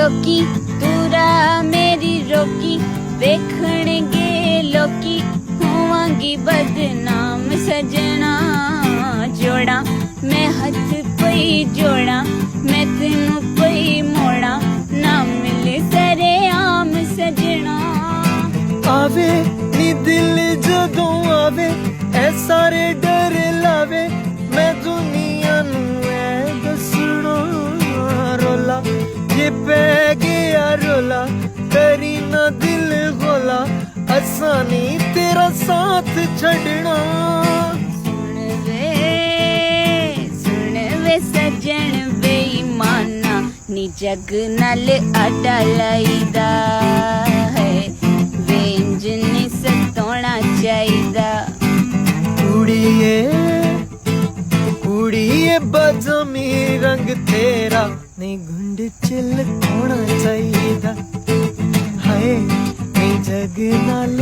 लोकी तूरा मेरी रोकी देखणगे लोकी होवांगी बदनाम सजना जोड़ा मैं हथ पई जोड़ा मैं तेनू पई मोड़ा ना मिले सरे आम सजना आवे नी दिल जदों आवे ऐ सारे डर लावे मैं दुनिया नू ऐ दसणा रोला जे पै गया रोला करी ना दिल गोला असा नी तेरा साथ छड़ना सुन वे सजन बेईमाना नी जग नाल आडा लाईदा है वेंज नी सतोना चाहिदा कुड़िए बजमी रंग तेरा नहीं गुंड चिल होना चाहिए हाय नहीं जग नाल